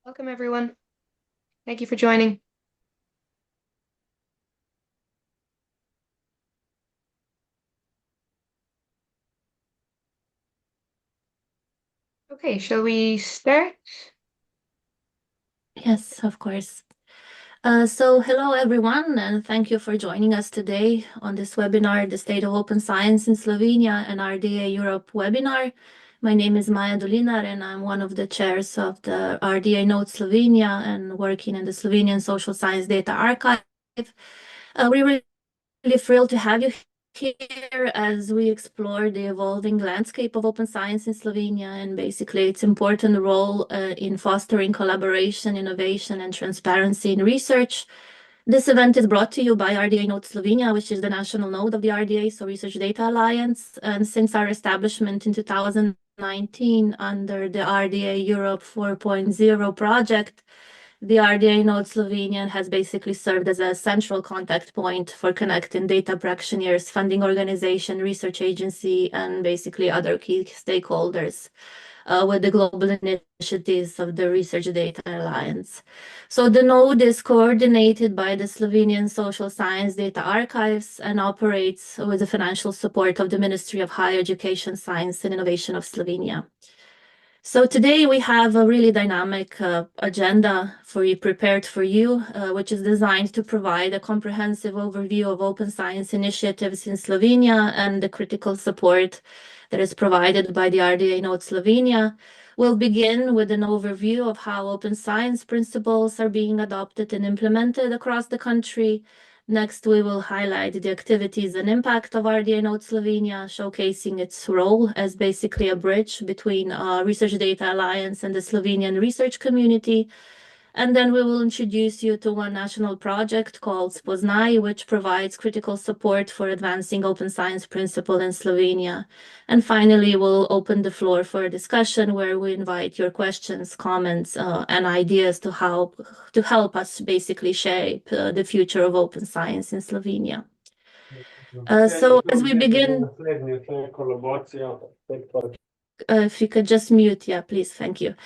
Welcome, everyone. Thank you for joining. Okay, shall we start? Yes, of course. Hello everyone, and thank you for joining us today on this webinar, The State of Open Science in Slovenia, an RDA Europe webinar. My name is Maja Dolinar, and I'm one of the chairs of the RDA Node Slovenia and working in the Slovenian Social Science Data Archive. We're really thrilled to have you here as we explore the evolving landscape of open science in Slovenia and basically its important role in fostering collaboration, innovation, and transparency in research. This event is brought to you by RDA Node Slovenia, which is the national node of the RDA, so Research Data Alliance. And since our establishment in 2019 under the RDA Europe 4.0 project, the RDA Node Slovenia has basically served as a central contact point for connecting data practitioners, funding organization, research agency, and basically other key stakeholders with the global initiatives of the Research Data Alliance. So the node is coordinated by the Slovenian Social Science Data Archives and operates with the financial support of the Ministry of Higher Education, Science and Innovation of Slovenia. So today we have a really dynamic agenda prepared for you, which is designed to provide a comprehensive overview of open science initiatives in Slovenia and the critical support that is provided by the RDA Node Slovenia. We'll begin with an overview of how open science principles are being adopted and implemented across the country. Next, we will highlight the activities and impact of RDA Node Slovenia, showcasing its role as basically a bridge between Research Data Alliance and the Slovenian research community. And then we will introduce you to one national project called Spoznaj, which provides critical support for advancing open science principle in Slovenia. And finally, we'll open the floor for a discussion where we invite your questions, comments, and ideas to help us basically shape the future of open science in Slovenia. So as we begin, if you could just mute, yeah, please, thank you.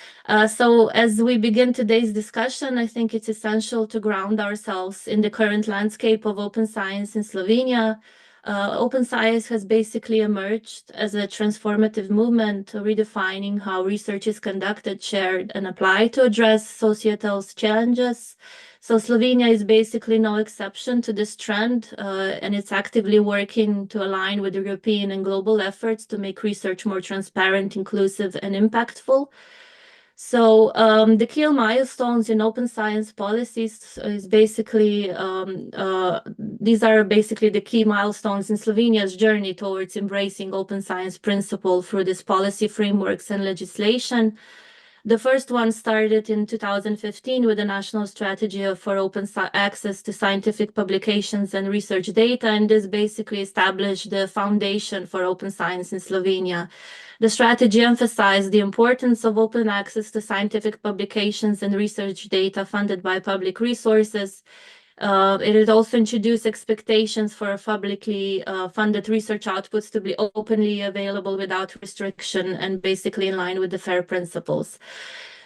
So as we begin today's discussion, I think it's essential to ground ourselves in the current landscape of open science in Slovenia. Open science has basically emerged as a transformative movement, redefining how research is conducted, shared, and applied to address societal challenges. So Slovenia is basically no exception to this trend, and it's actively working to align with European and global efforts to make research more transparent, inclusive, and impactful. So the key milestones in open science policies is basically, these are basically the key milestones in Slovenia's journey towards embracing open science principle through this policy frameworks and legislation. The first one started in 2015 with a national strategy for open access to scientific publications and research data, and this basically established the foundation for open science in Slovenia. The strategy emphasized the importance of open access to scientific publications and research data funded by public resources. It has also introduced expectations for publicly funded research outputs to be openly available without restriction and basically in line with the FAIR principles.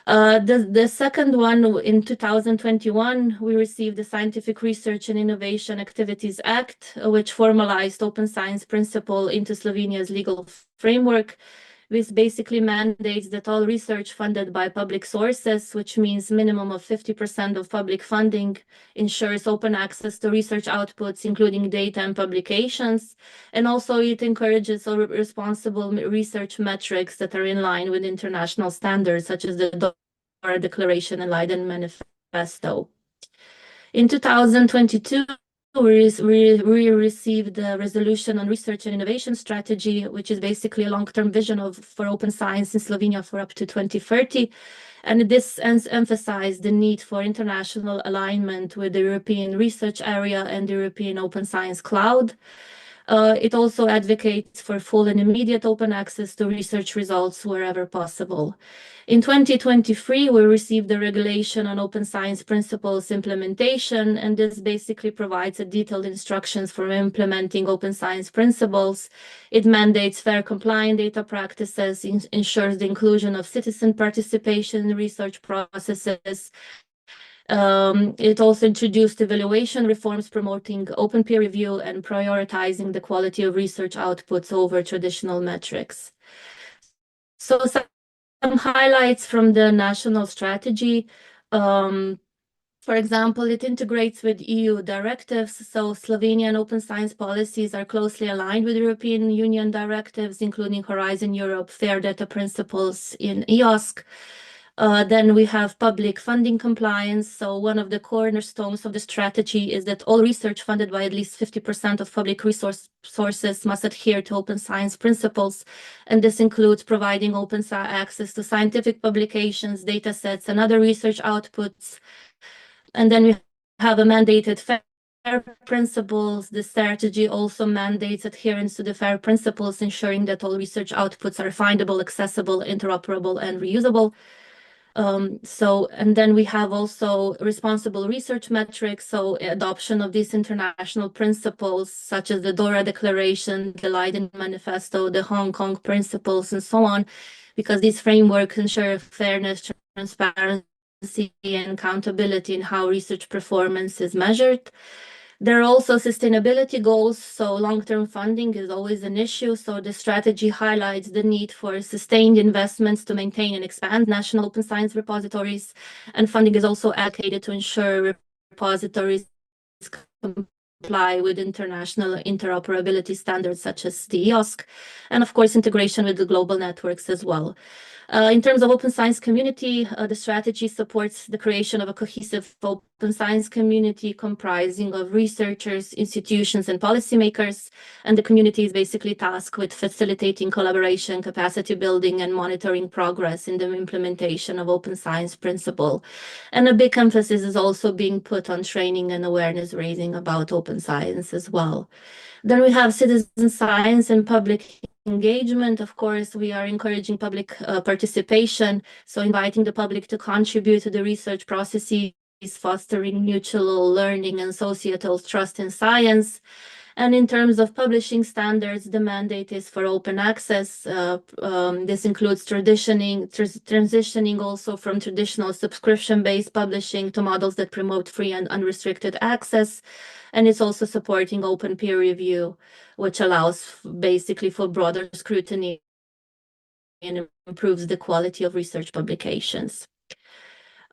The second one, in 2021, we received the Scientific Research and Innovation Activities Act, which formalized open science principle into Slovenia's legal framework. This basically mandates that all research funded by public sources, which means minimum of 50% of public funding, ensures open access to research outputs, including data and publications. And also it encourages responsible research metrics that are in line with international standards, such as the DORA Declaration and Leiden Manifesto. In 2022, we received the resolution on research and innovation strategy, which is basically a long-term vision for open science in Slovenia for up to 2030. And this emphasized the need for international alignment with the European Research Area and the European Open Science Cloud. It also advocates for full and immediate open access to research results wherever possible. In 2023, we received the regulation on open science principles implementation, and this basically provides a detailed instructions for implementing open science principles. It mandates fair compliant data practices, ensures the inclusion of citizen participation in research processes. It also introduced evaluation reforms promoting open peer review and prioritizing the quality of research outputs over traditional metrics. So some highlights from the national strategy. For example, it integrates with EU directives. So Slovenian open science policies are closely aligned with European Union directives, including Horizon Europe, Fair Data Principles in EOSC. Then we have public funding compliance. So one of the cornerstones of the strategy is that all research funded by at least 50% of public resource sources must adhere to open science principles. And this includes providing open access to scientific publications, data sets, and other research outputs. And then we have a mandated fair principles. The strategy also mandates adherence to the FAIR principles, ensuring that all research outputs are findable, accessible, interoperable, and reusable. And then we have also responsible research metrics, so adoption of these international principles, such as the DORA Declaration, the Leiden Manifesto, the Hong Kong Principles, and so on, because these frameworks ensure fairness, transparency, and accountability in how research performance is measured. There are also sustainability goals, so long-term funding is always an issue. So the strategy highlights the need for sustained investments to maintain and expand national open science repositories, and funding is also allocated to ensure repositories comply with international interoperability standards such as the EOSC, and of course integration with the global networks as well. In terms of open science community, the strategy supports the creation of a cohesive open science community comprising of researchers, institutions, and policymakers. And the community is basically tasked with facilitating collaboration, capacity building, and monitoring progress in the implementation of open science principle. And a big emphasis is also being put on training and awareness raising about open science as well. Then we have citizen science and public engagement. Of course, we are encouraging public participation, so inviting the public to contribute to the research processes, fostering mutual learning and societal trust in science. And in terms of publishing standards, the mandate is for open access. This includes transitioning also from traditional subscription-based publishing to models that promote free and unrestricted access. And it's also supporting open peer review, which allows basically for broader scrutiny and improves the quality of research publications.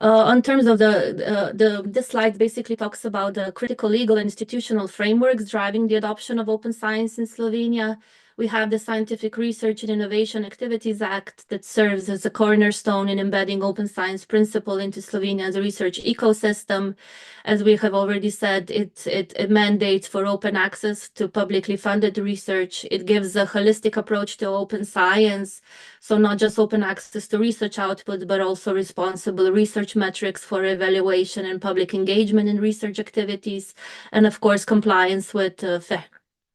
On terms of this slide basically talks about the critical legal and institutional frameworks driving the adoption of open science in Slovenia. We have the Scientific Research and Innovation Activities Act that serves as a cornerstone in embedding open science principle into Slovenia's research ecosystem. As we have already said, it mandates for open access to publicly funded research. It gives a holistic approach to open science, so not just open access to research outputs, but also responsible research metrics for evaluation and public engagement in research activities. And of course, compliance with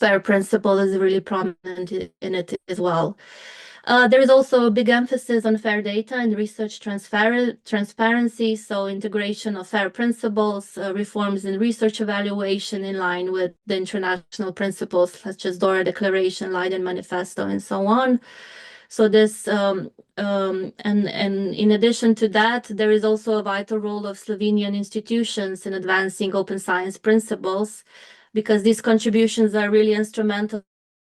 FAIR principle is really prominent in it as well. There is also a big emphasis on fair data and research transparency, so integration of FAIR principles, reforms in research evaluation in line with the international principles such as DORA Declaration, Leiden Manifesto, and so on. So this, and in addition to that, there is also a vital role of Slovenian institutions in advancing open science principles, because these contributions are really instrumental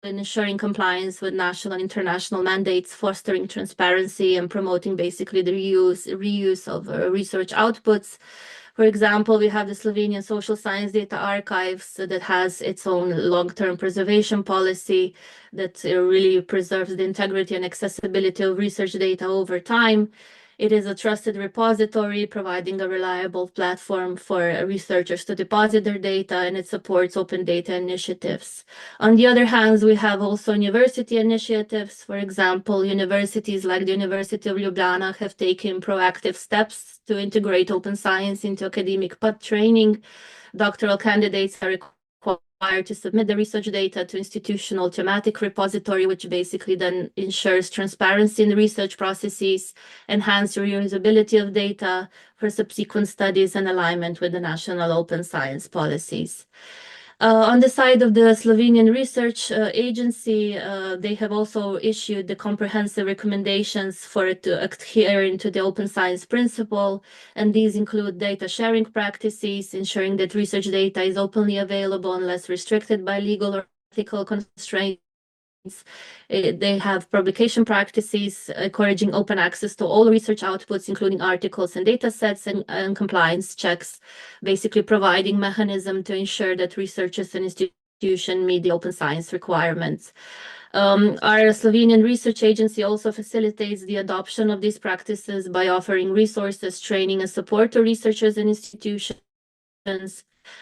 in ensuring compliance with national and international mandates, fostering transparency, and promoting basically the reuse of research outputs. For example, we have the Slovenian Social Science Data Archives that has its own long-term preservation policy that really preserves the integrity and accessibility of research data over time. It is a trusted repository, providing a reliable platform for researchers to deposit their data, and it supports open data initiatives. On the other hand, we have also university initiatives. For example, universities like the University of Ljubljana have taken proactive steps to integrate open science into academic training. Doctoral candidates are required to submit the research data to institutional thematic repository, which basically then ensures transparency in the research processes, enhance reusability of data for subsequent studies, and alignment with the national open science policies. On the side of the Slovenian Research Agency, they have also issued the comprehensive recommendations for it to adhere to the open science principle, and these include data sharing practices, ensuring that research data is openly available unless restricted by legal or ethical constraints. They have publication practices encouraging open access to all research outputs, including articles and data sets, and compliance checks, basically providing mechanism to ensure that researchers and institutions meet the open science requirements. Our Slovenian Research Agency also facilitates the adoption of these practices by offering resources, training, and support to researchers and institutions.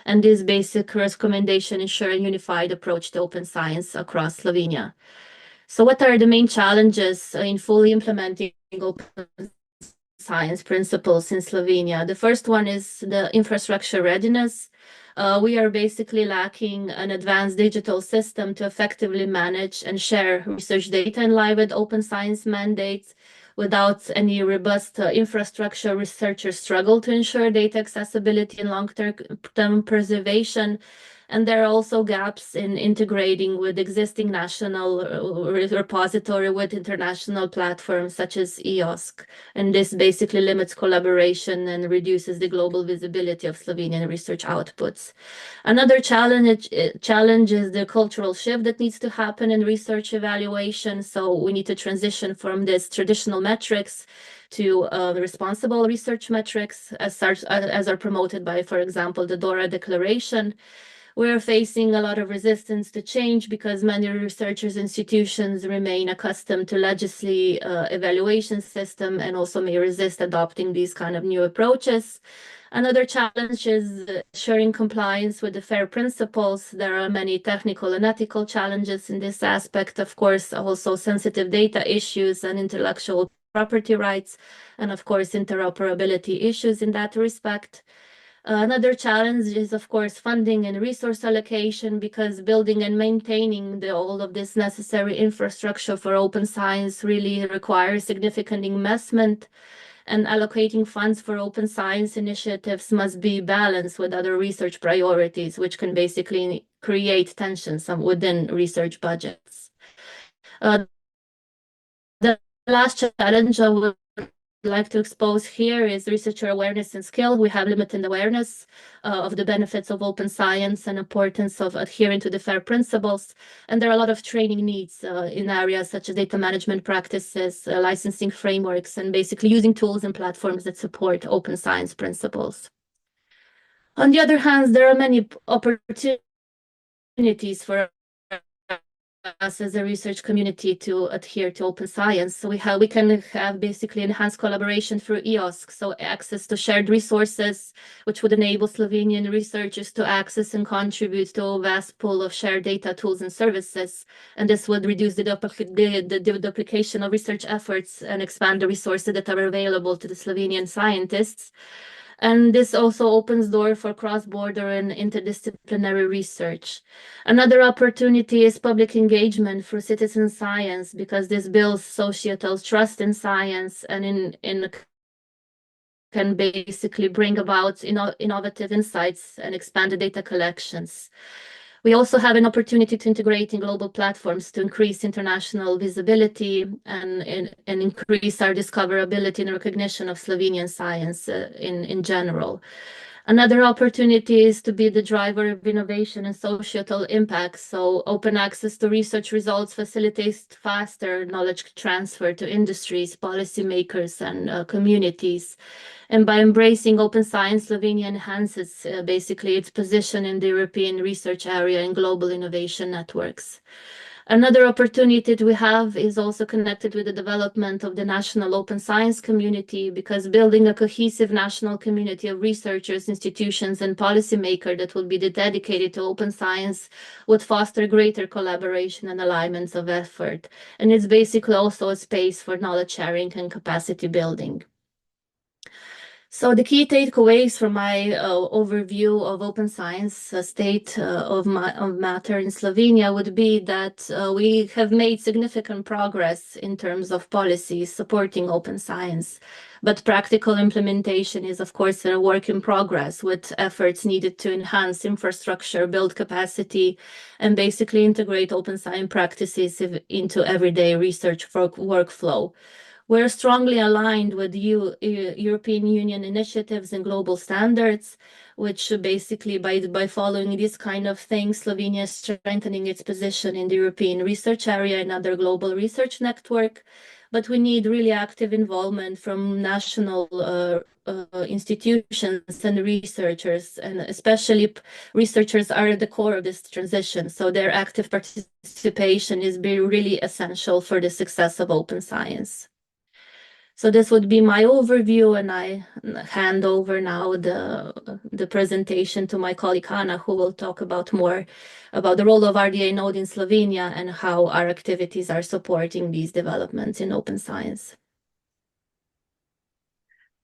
And this basic recommendation ensure a unified approach to open science across Slovenia. So what are the main challenges in fully implementing open science principles in Slovenia? The first one is the infrastructure readiness. We are basically lacking an advanced digital system to effectively manage and share research data in line with open science mandates. Without any robust infrastructure, researchers struggle to ensure data accessibility and long-term preservation. And there are also gaps in integrating with existing national repository with international platforms such as EOSC. And this basically limits collaboration and reduces the global visibility of Slovenian research outputs. Another challenge is the cultural shift that needs to happen in research evaluation. So we need to transition from this traditional metrics to responsible research metrics as are promoted by, for example, the DORA Declaration. We're facing a lot of resistance to change because many researchers institutions remain accustomed to legislative evaluation system and also may resist adopting these kind of new approaches. Another challenge is ensuring compliance with the FAIR principles. There are many technical and ethical challenges in this aspect, of course, also sensitive data issues and intellectual property rights, and of course, interoperability issues in that respect. Another challenge is, of course, funding and resource allocation, because building and maintaining all of this necessary infrastructure for open science really requires significant investment, and allocating funds for open science initiatives must be balanced with other research priorities, which can basically create tensions within research budgets. The last challenge I would like to expose here is researcher awareness and skill. We have limited awareness of the benefits of open science and importance of adhering to the FAIR principles. And there are a lot of training needs in areas such as data management practices, licensing frameworks, and basically using tools and platforms that support open science principles. On the other hand, there are many opportunities for us as a research community to adhere to open science. So we can have basically enhanced collaboration through EOSC, so access to shared resources, which would enable Slovenian researchers to access and contribute to a vast pool of shared data, tools, and services. And this would reduce the duplication of research efforts and expand the resources that are available to the Slovenian scientists. And this also opens door for cross-border and interdisciplinary research. Another opportunity is public engagement for citizen science, because this builds societal trust in science and can basically bring about innovative insights and expanded data collections. We also have an opportunity to integrate in global platforms to increase international visibility and increase our discoverability and recognition of Slovenian science in general. Another opportunity is to be the driver of innovation and societal impact. So open access to research results facilitates faster knowledge transfer to industries, policymakers, and communities. And by embracing open science, Slovenia enhances basically its position in the European research area and global innovation networks. Another opportunity that we have is also connected with the development of the national open science community, because building a cohesive national community of researchers, institutions, and policymakers that will be dedicated to open science would foster greater collaboration and alignments of effort. And it's basically also a space for knowledge sharing and capacity building. So the key takeaways from my overview of open science state of matter in Slovenia would be that we have made significant progress in terms of policies supporting open science, but practical implementation is, of course, a work in progress with efforts needed to enhance infrastructure, build capacity, and basically integrate open science practices into everyday research workflow. We're strongly aligned with European Union initiatives and global standards, which basically by following these kind of things, Slovenia is strengthening its position in the European research area and other global research network. But we need really active involvement from national institutions and researchers, and especially researchers are at the core of this transition. So their active participation is really essential for the success of open science. So this would be my overview, and I hand over now the presentation to my colleague Hannah, who will talk about more about the role of RDA node in Slovenia and how our activities are supporting these developments in open science.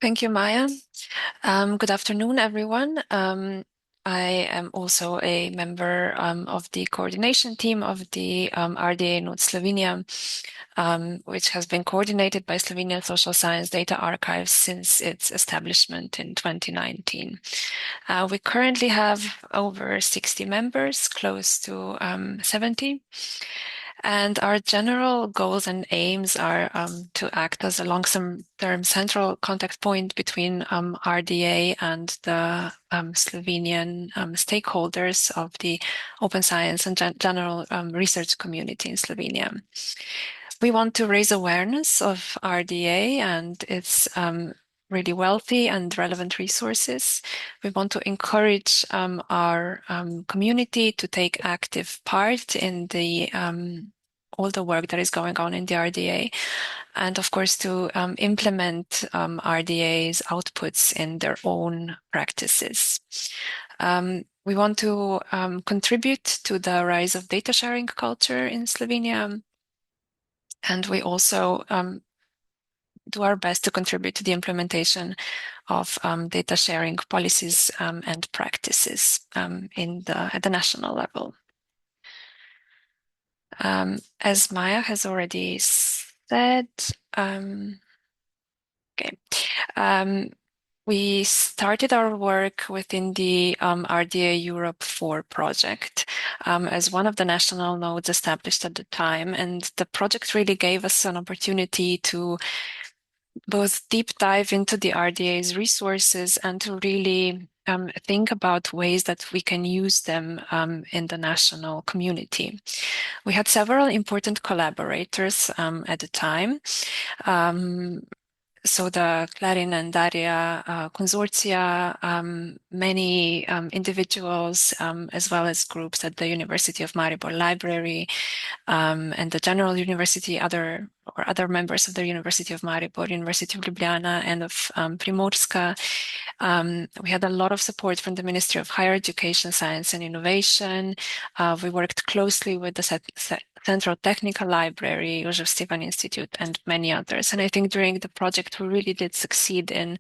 Thank you, Maya. Good afternoon, everyone. I am also a member of the coordination team of the RDA Node Slovenia, which has been coordinated by Slovenian Social Science Data Archive since its establishment in 2019. We currently have over 60 members, close to 70. And our general goals and aims are to act as a long-term central contact point between RDA and the Slovenian stakeholders of the open science and general research community in Slovenia. We want to raise awareness of RDA and its really wealthy and relevant resources. We want to encourage our community to take active part in the all the work that is going on in the RDA, and of course to implement RDA's outputs in their own practices. We want to contribute to the rise of data sharing culture in Slovenia, and we also do our best to contribute to the implementation of data sharing policies and practices at the national level. As Maya has already said, we started our work within the RDA Europe 4 project as one of the national nodes established at the time, and the project really gave us an opportunity to both deep dive into the RDA's resources and to really think about ways that we can use them in the national community. We had several important collaborators at the time. So the Clarin and Daria consortia, many individuals, as well as groups at the University of Maribor Library and the General University, other members of the University of Maribor, University of Ljubljana, and of Primorska. We had a lot of support from the Ministry of Higher Education, Science and Innovation. We worked closely with the Central Technical Library, Josef Stefan Institute, and many others. And I think during the project, we really did succeed in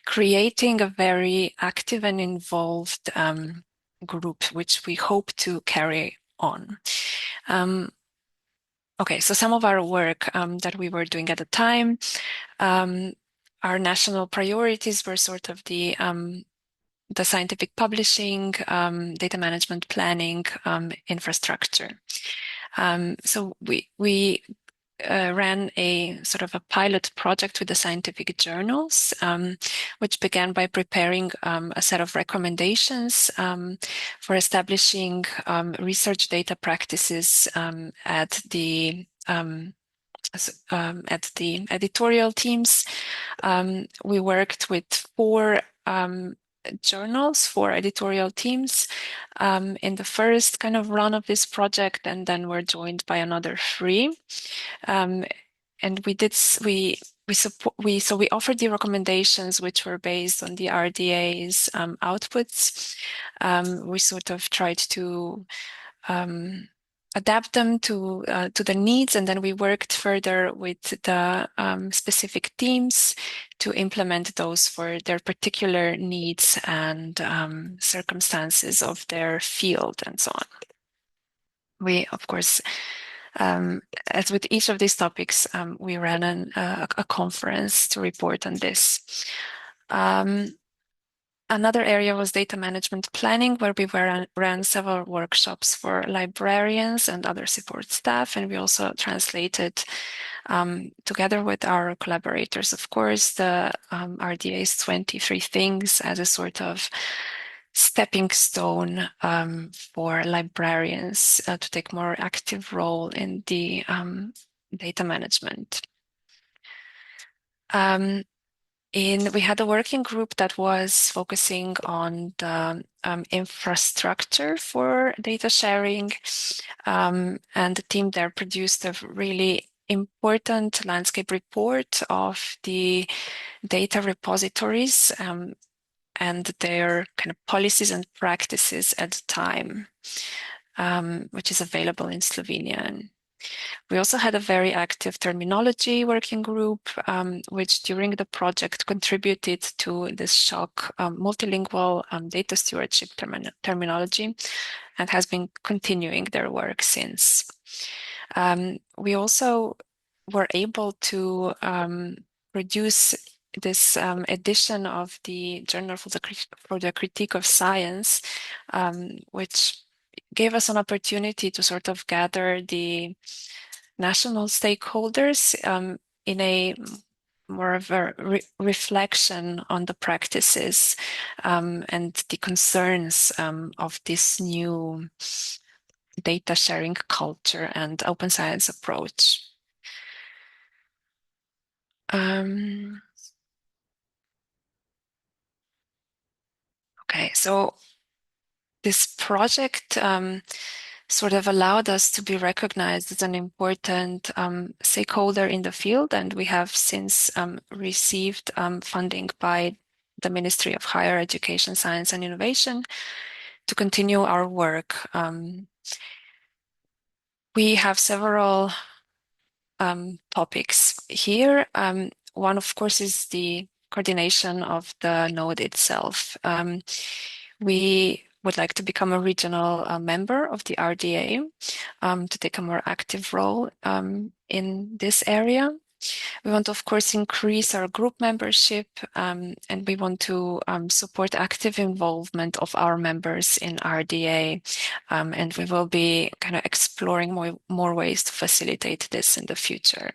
creating a very active and involved group, which we hope to carry on. Okay, so some of our work that we were doing at the time, our national priorities were sort of the scientific publishing, data management planning, infrastructure. So we ran a sort of a pilot project with the scientific journals, which began by preparing a set of recommendations for establishing research data practices at the editorial teams. We worked with 4 journals, 4 editorial teams in the first kind of run of this project, and then we're joined by another 3. And we offered the recommendations which were based on the RDA's outputs. We sort of tried to adapt them to the needs, and then we worked further with the specific teams to implement those for their particular needs and circumstances of their field and so on. We, of course, as with each of these topics, we ran a conference to report on this. Another area was data management planning, where we ran several workshops for librarians and other support staff, and we also translated, together with our collaborators, of course, the RDA's 23 things as a sort of stepping stone for librarians to take more active role in the data management. We had a working group that was focusing on the infrastructure for data sharing, and the team there produced a really important landscape report of the data repositories and their kind of policies and practices at the time, which is available in Slovenian. We also had a very active terminology working group, which during the project contributed to this SHOCK multilingual data stewardship terminology, and has been continuing their work since. We also were able to produce this edition of the Journal for the Critique of Science, which gave us an opportunity to sort of gather the national stakeholders in a more of a reflection on the practices and the concerns of this new data sharing culture and open science approach. Okay, so this project sort of allowed us to be recognized as an important stakeholder in the field, and we have since received funding by the Ministry of Higher Education, Science and Innovation to continue our work. We have several topics here. One, of course, is the coordination of the node itself. We would like to become a regional member of the RDA to take a more active role in this area. We want to, of course, increase our group membership, and we want to support active involvement of our members in RDA, and we will be kind of exploring more ways to facilitate this in the future.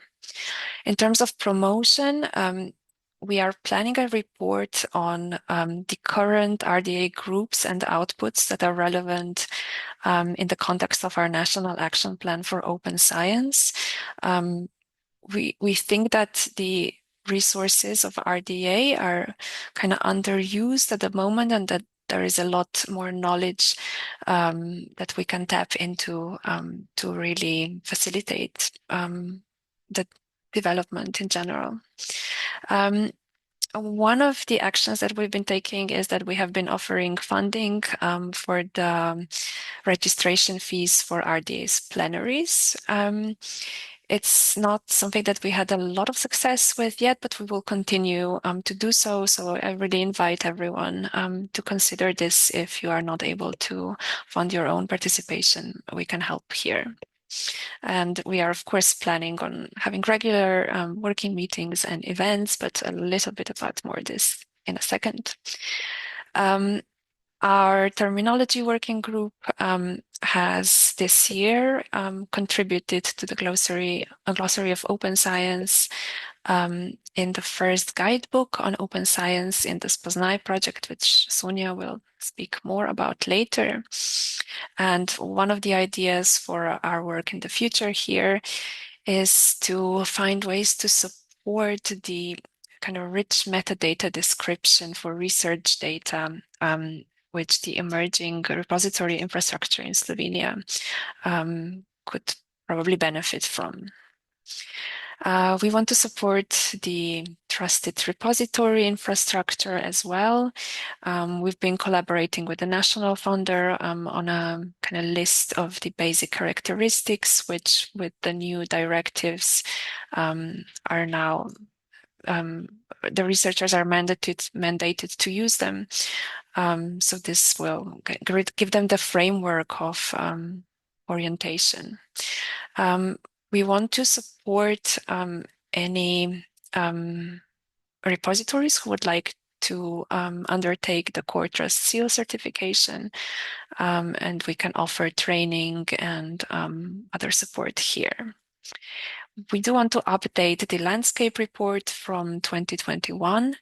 In terms of promotion, we are planning a report on the current RDA groups and outputs that are relevant in the context of our National Action Plan for Open Science. We think that the resources of RDA are kind of underused at the moment, and that there is a lot more knowledge that we can tap into to really facilitate the development in general. One of the actions that we've been taking is that we have been offering funding for the registration fees for RDA's plenaries. It's not something that we had a lot of success with yet, but we will continue to do so. So I really invite everyone to consider this. If you are not able to fund your own participation, we can help here. And we are, of course, planning on having regular working meetings and events, but a little bit about more of this in a second. Our terminology working group has this year contributed to the a glossary of open science in the first guidebook on open science in the Spoznaj project, which Sonia will speak more about later. And one of the ideas for our work in the future here is to find ways to support the kind of rich metadata description for research data, which the emerging repository infrastructure in Slovenia could probably benefit from. We want to support the trusted repository infrastructure as well. We've been collaborating with the national funder on a kind of list of the basic characteristics, which with the new directives are now the researchers are mandated to use them. So this will give them the framework of orientation. We want to support any repositories who would like to undertake the Core Trust Seal certification, and we can offer training and other support here. We do want to update the landscape report from 2021.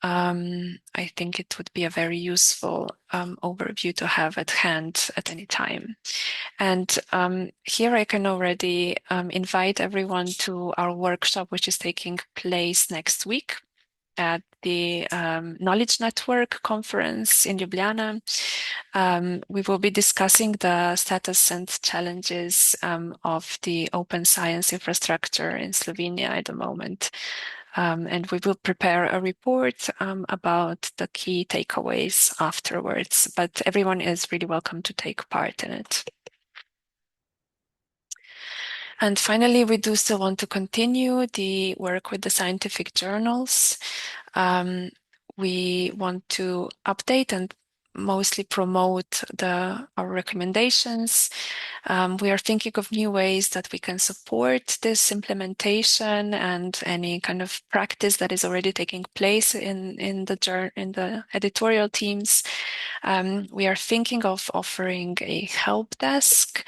I think it would be a very useful overview to have at hand at any time. And here I can already invite everyone to our workshop, which is taking place next week at the Knowledge Network conference in Ljubljana. We will be discussing the status and challenges of the open science infrastructure in Slovenia at the moment. And we will prepare a report about the key takeaways afterwards, but everyone is really welcome to take part in it. And finally, we do still want to continue the work with the scientific journals. We want to update and mostly promote our recommendations. We are thinking of new ways that we can support this implementation and any kind of practice that is already taking place in the editorial teams. We are thinking of offering a help desk,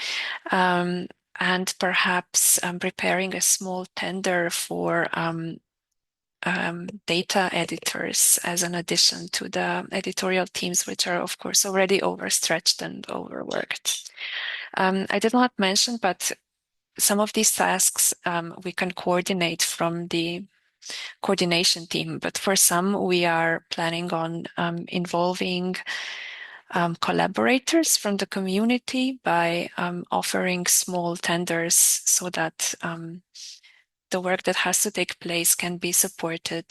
and perhaps preparing a small tender for data editors as an addition to the editorial teams, which are, of course, already overstretched and overworked. I did not mention, but some of these tasks we can coordinate from the coordination team, but for some we are planning on involving collaborators from the community by offering small tenders so that the work that has to take place can be supported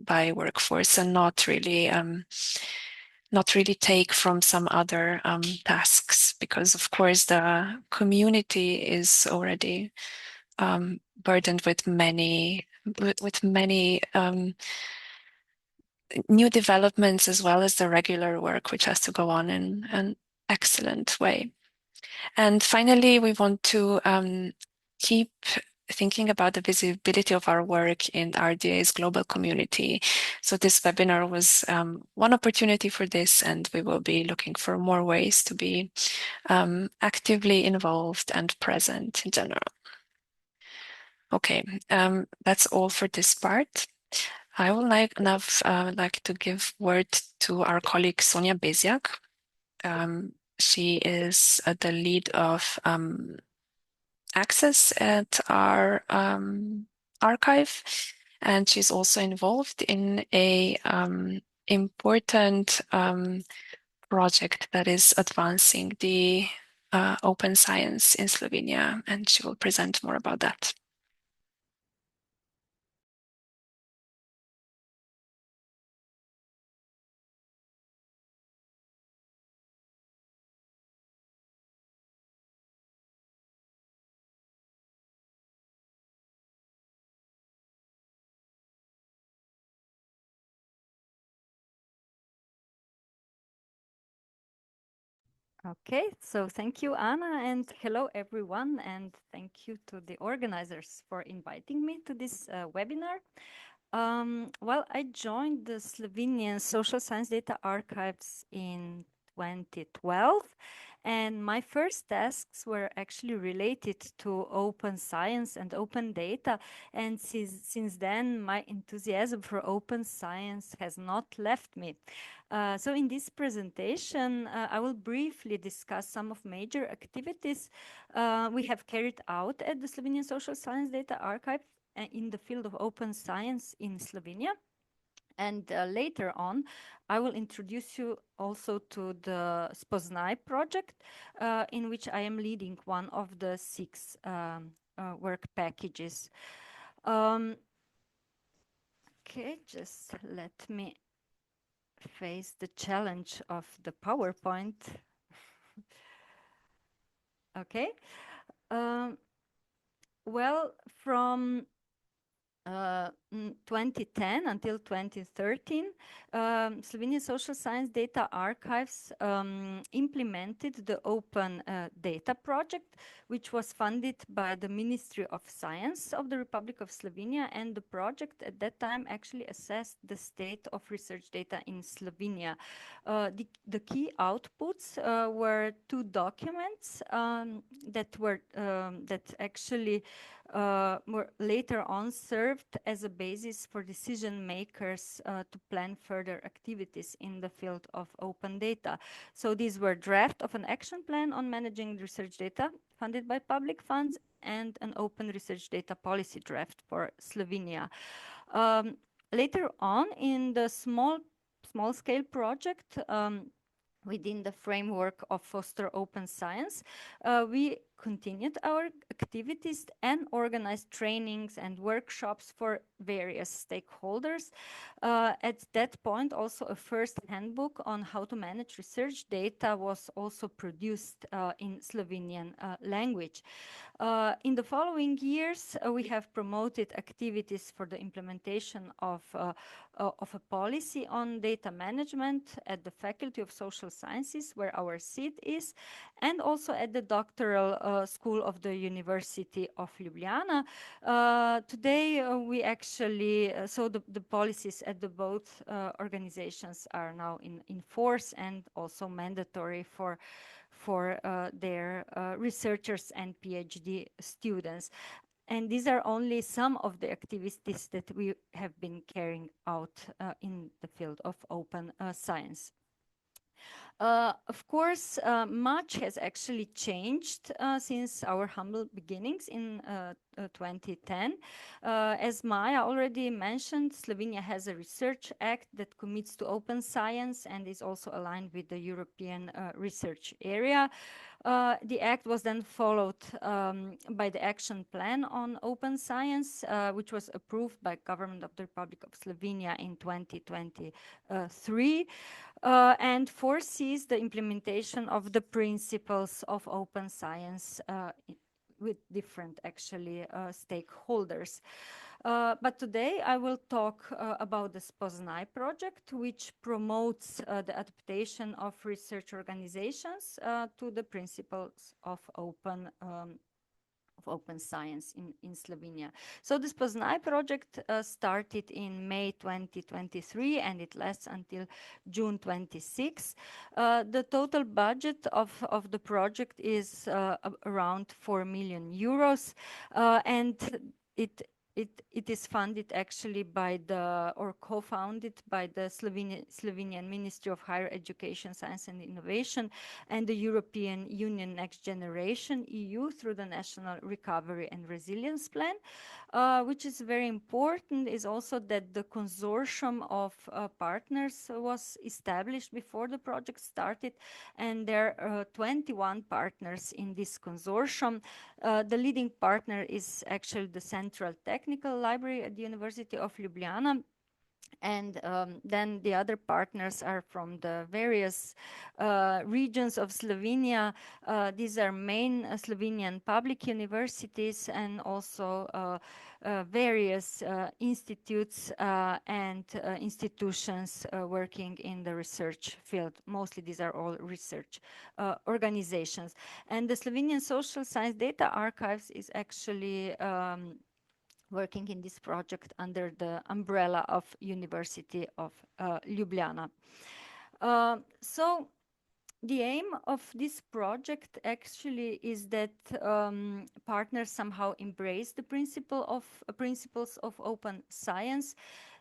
by workforce and not really take from some other tasks, because of course the community is already burdened with many new developments, as well as the regular work which has to go on in an excellent way. And finally, we want to keep thinking about the visibility of our work in RDA's global community. So this webinar was one opportunity for this, and we will be looking for more ways to be actively involved and present in general. Okay, that's all for this part. I would like to give word to our colleague Sonia Beziak. She is the lead of access at our archive, and she's also involved in a important project that is advancing the open science in Slovenia, and she will present more about that. Okay, so thank you, Anna, and hello, everyone, and thank you to the organizers for inviting me to this webinar. Well, I joined the Slovenian Social Science Data Archives in 2012, and my first tasks were actually related to open science and open data, and since then my enthusiasm for open science has not left me. So in this presentation, I will briefly discuss some of major activities we have carried out at the Slovenian Social Science Data Archive in the field of open science in Slovenia. And later on, I will introduce you also to the Spoznaj project, in which I am leading one of the 6 work packages. Okay, just let me face the challenge of the PowerPoint. Okay. Well, from 2010 until 2013, Slovenian Social Science Data Archives implemented the Open Data Project, which was funded by the Ministry of Science of the Republic of Slovenia. And the project at that time actually assessed the state of research data in Slovenia. The key outputs were two documents that actually were later on served as a basis for decision makers to plan further activities in the field of open data. So these were draft of an action plan on managing research data funded by public funds and an open research data policy draft for Slovenia. Later on in the small scale project, within the framework of Foster Open Science, we continued our activities and organized trainings and workshops for various stakeholders. At that point, also a first handbook on how to manage research data was also produced in Slovenian language. In the following years, we have promoted activities for the implementation of a policy on data management at the Faculty of Social Sciences, where our seat is, and also at the doctoral school of the University of Ljubljana. Today, we actually, so the policies at the both organizations are now in force and also mandatory for their researchers and PhD students. And these are only some of the activities that we have been carrying out in the field of open science. Of course, much has actually changed since our humble beginnings in 2010. As Maja already mentioned, Slovenia has a research act that commits to open science and is also aligned with the European research area. The act was then followed by the action plan on open science, which was approved by government of the Republic of Slovenia in 2023. And foresees the implementation of the principles of open science with different actually stakeholders. But today I will talk about the Spoznaj project, which promotes the adaptation of research organizations to the principles of open science in Slovenia. So the Spoznaj project started in May 2023 and it lasts until June 26. The total budget of the project is around 4 million euros and it is funded actually by or co-founded by the Slovenian Ministry of Higher Education, Science and Innovation and the European Union Next Generation, EU, through the National Recovery and Resilience Plan. Which is very important is also that the consortium of partners was established before the project started, and there are 21 partners in this consortium. The leading partner is actually the Central Technical Library at the University of Ljubljana. And then the other partners are from the various regions of Slovenia. These are main Slovenian public universities and also various institutes and institutions working in the research field. Mostly these are all research organizations. And the Slovenian Social Science Data Archives is actually working in this project under the umbrella of University of Ljubljana. So the aim of this project actually is that partners somehow embrace the principles of open science,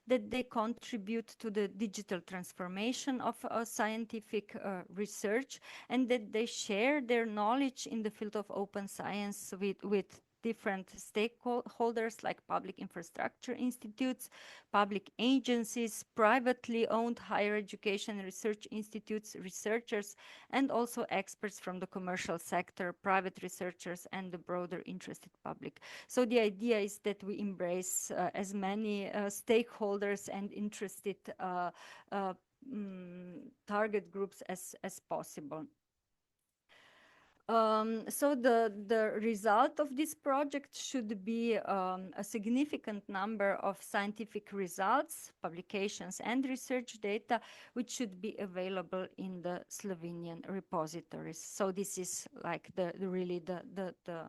that they contribute to the digital transformation of scientific research, and that they share their knowledge in the field of open science with different stakeholders like public infrastructure institutes, public agencies, privately owned higher education research institutes, researchers, and also experts from the commercial sector, private researchers, and the broader interested public. So the idea is that we embrace as many stakeholders and interested target groups as possible. So the result of this project should be a significant number of scientific results, publications, and research data, which should be available in the Slovenian repositories. So this is like really the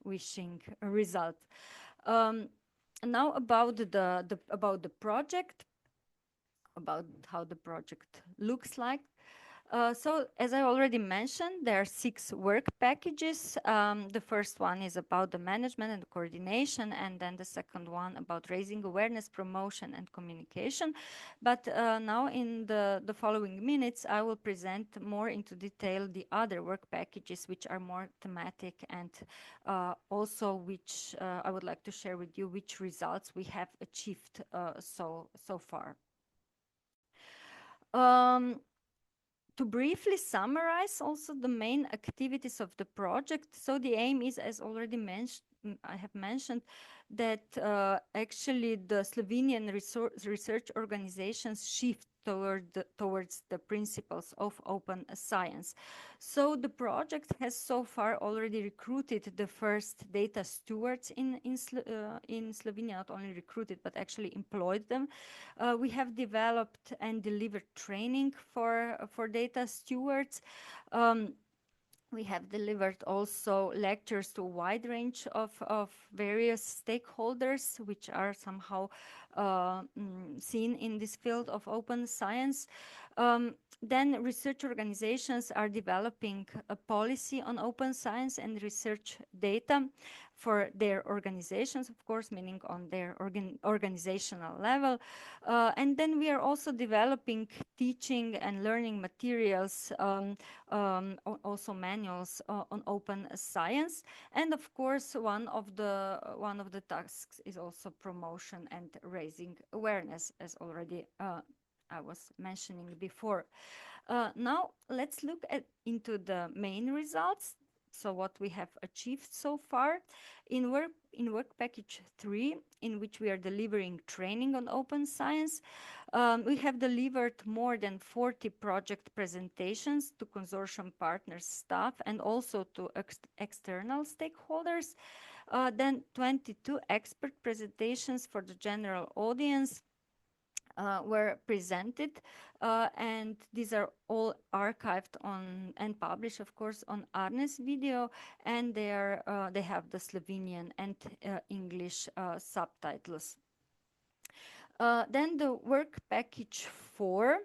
wishing result. Now about the project, about how the project looks like. So as I already mentioned, there are 6 work packages. The first one is about the management and coordination, and then the second one about raising awareness, promotion, and communication. But now in the following minutes, I will present more into detail the other work packages, which are more thematic, and also which I would like to share with you which results we have achieved so far. To briefly summarize also the main activities of the project, so the aim is, as already I have mentioned, that actually the Slovenian research organizations shift towards the principles of open science. So the project has so far already recruited the first data stewards in Slovenia, not only recruited, but actually employed them. We have developed and delivered training for data stewards. We have delivered also lectures to a wide range of various stakeholders, which are somehow seen in this field of open science. Then research organizations are developing a policy on open science and research data for their organizations, of course, meaning on their organizational level. And then we are also developing teaching and learning materials, also manuals on open science. And of course, one of the tasks is also promotion and raising awareness, as already I was mentioning before. Now let's look into the main results. So what we have achieved so far in work package 3, in which we are delivering training on open science. We have delivered more than 40 project presentations to consortium partners, staff, and also to external stakeholders. Then 22 expert presentations for the general audience were presented, and these are all archived on and published, of course, on Arnes video, and they have the Slovenian and English subtitles. Then the work package 4,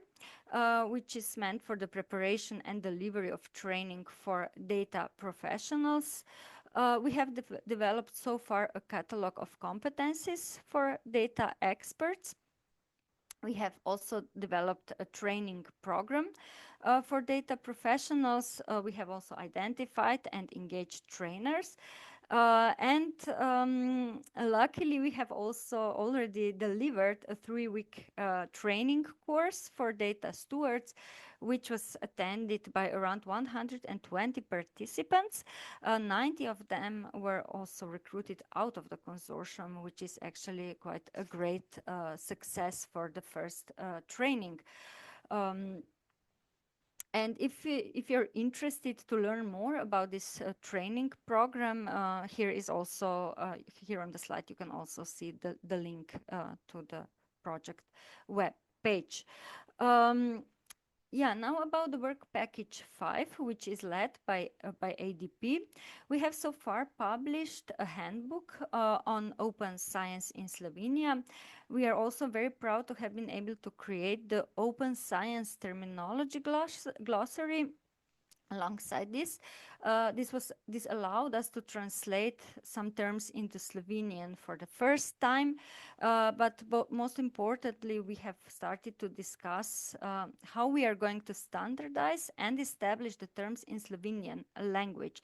which is meant for the preparation and delivery of training for data professionals. We have developed so far a catalog of competencies for data experts. We have also developed a training program for data professionals. We have also identified and engaged trainers. And luckily, we have also already delivered a 3-week training course for data stewards, which was attended by around 120 participants. 90 of them were also recruited out of the consortium, which is actually quite a great success for the first training. And if you're interested to learn more about this training program, here is also, here on the slide, you can also see the link to the project web page. Yeah, now about the work package 5, which is led by ADP. We have so far published a handbook on open science in Slovenia. We are also very proud to have been able to create the open science terminology glossary. Alongside this, this allowed us to translate some terms into Slovenian for the first time, but most importantly, we have started to discuss how we are going to standardize and establish the terms in Slovenian language.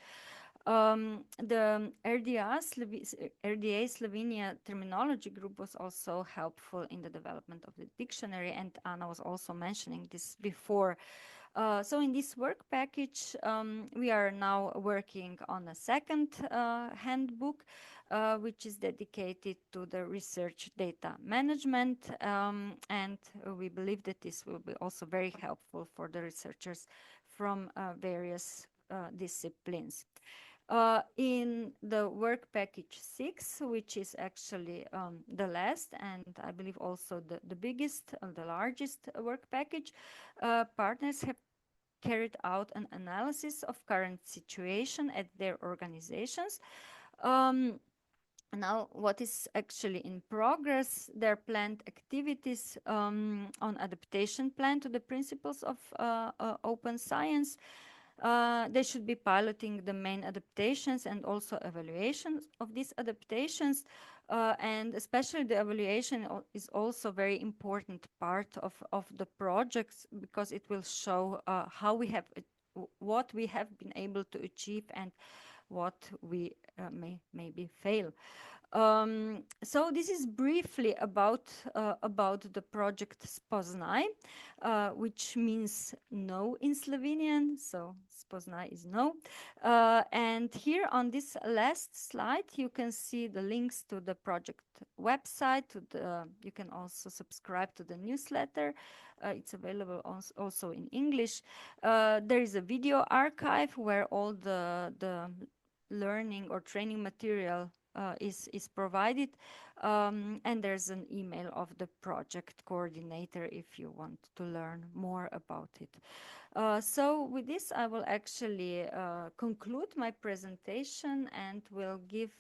The RDA Slovenia terminology group was also helpful in the development of the dictionary, and Anna was also mentioning this before. So in this work package, we are now working on a second handbook, which is dedicated to the research data management. And we believe that this will be also very helpful for the researchers from various disciplines. In the work package 6, which is actually the last and I believe also the biggest, the largest work package, partners have carried out an analysis of current situation at their organizations. Now, what is actually in progress, their planned activities on adaptation plan to the principles of open science. They should be piloting the main adaptations and also evaluations of these adaptations. And especially the evaluation is also a very important part of the projects, because it will show how we have, what we have been able to achieve and what we may maybe fail. So this is briefly about the project Spoznaj, which means know in Slovenian. So Spoznaj is know. And here on this last slide, you can see the links to the project website. You can also subscribe to the newsletter. It's available also in English. There is a video archive where all the learning or training material is provided, and there's an email of the project coordinator if you want to learn more about it. So with this, I will actually conclude my presentation and will give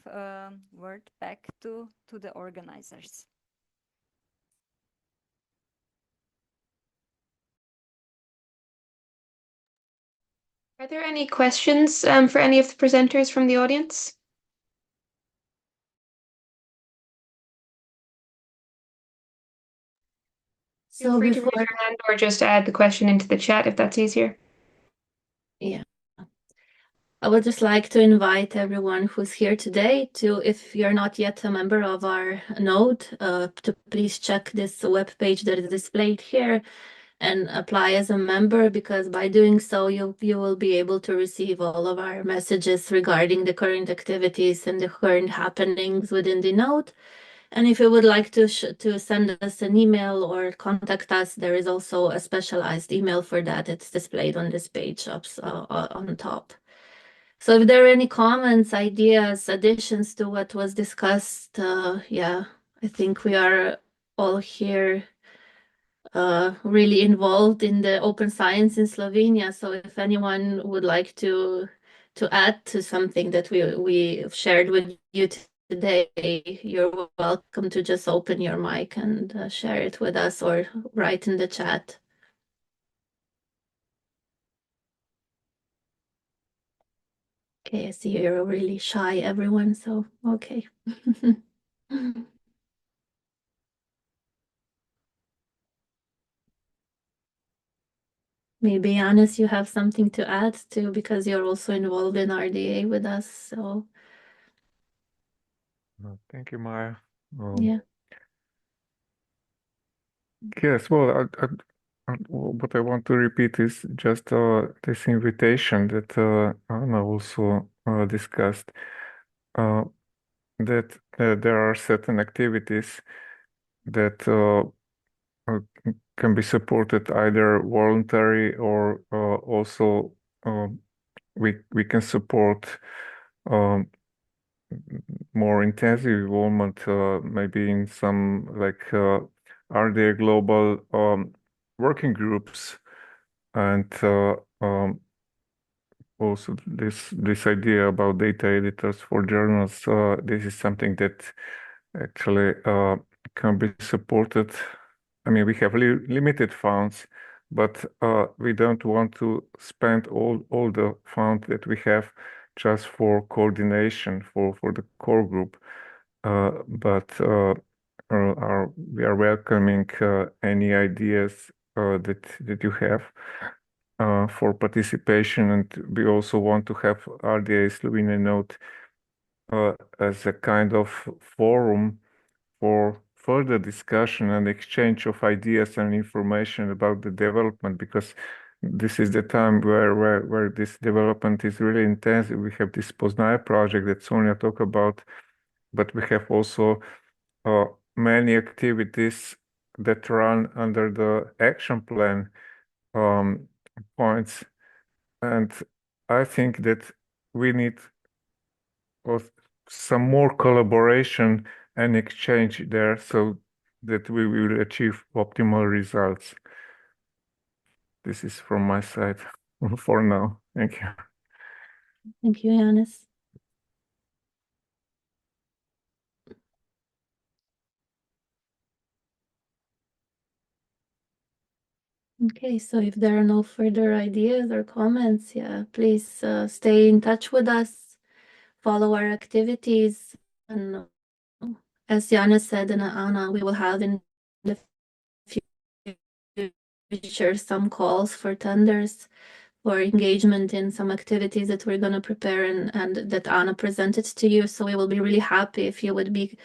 word back to the organizers. Are there any questions for any of the presenters from the audience? Feel So free to raise before, your hand or just add the question into the chat if that's easier. yeah, I would just like to invite everyone who's here today to, if you're not yet a member of our node, to please check this webpage that is displayed here and apply as a member, because by doing so, you will be able to receive all of our messages regarding the current activities and the current happenings within the node. And if you would like to send us an email or contact us, there is also a specialized email for that. It's displayed on this page up on top. So if there are any comments, ideas, additions to what was discussed, yeah, I think we are all here really involved in the open science in Slovenia. So if anyone would like to add to something that we shared with you today, you're welcome to just open your mic and share it with us or write in the chat. Okay, I see you're really shy, everyone, so okay. Maybe, Hannes, you have something to add too, because you're also involved in RDA with us, so Thank you, Maya. yeah. Yes, well, what I want to repeat is just this invitation that Anna also discussed, that there are certain activities that can be supported either voluntary or also we can support more intensive involvement, maybe in some like RDA global working groups, and also this idea about data editors for journals. This is something that actually can be supported. I mean, we have limited funds, but we don't want to spend all the funds that we have just for coordination for the core group. But we are welcoming any ideas that you have. for participation, and we also want to have RDA Slovenia Node as a kind of forum for further discussion and exchange of ideas and information about the development, because this is the time where this development is really intensive. We have this Poznaje project that Sonia talked about, but we have also many activities that run under the action plan points. And I think that we need some more collaboration and exchange there so that we will achieve optimal results. This is from my side for now. Thank you. Thank you, Yanis. Okay, so if there are no further ideas or comments, yeah, please stay in touch with us, follow our activities, and as Yanis said and Anna, we will have in the future some calls for tenders for engagement in some activities that we're going to prepare and that Anna presented to you. So we will be really happy if you would be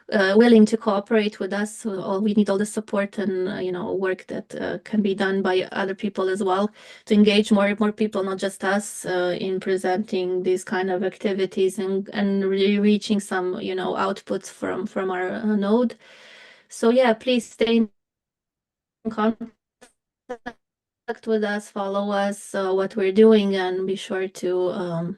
willing to cooperate with us. So we need all the support and work that can be done by other people as well to engage more people, not just us, in presenting these kind of activities and really reaching some outputs from our node. So yeah, please stay in contact with us, follow us, what we're doing, and be sure to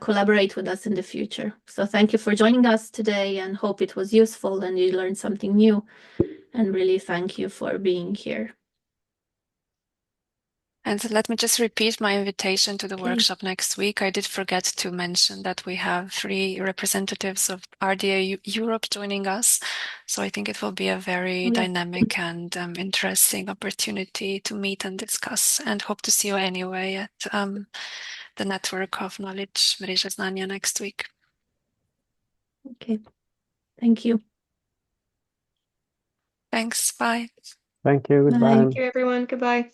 collaborate with us in the future. So thank you for joining us today, and hope it was useful and you learned something new. And really thank you for being here. And let me just repeat my invitation to the Okay. workshop next week. I did forget to mention that we have 3 representatives of RDA Europe joining us. So I think it will be a very dynamic and interesting opportunity to meet and discuss, and hope to see you anyway at the Network of Knowledge Mreža Znanja next week. Okay. Thank you. Thanks. Bye. Thank you. Goodbye. Bye. Thank you, everyone. Goodbye.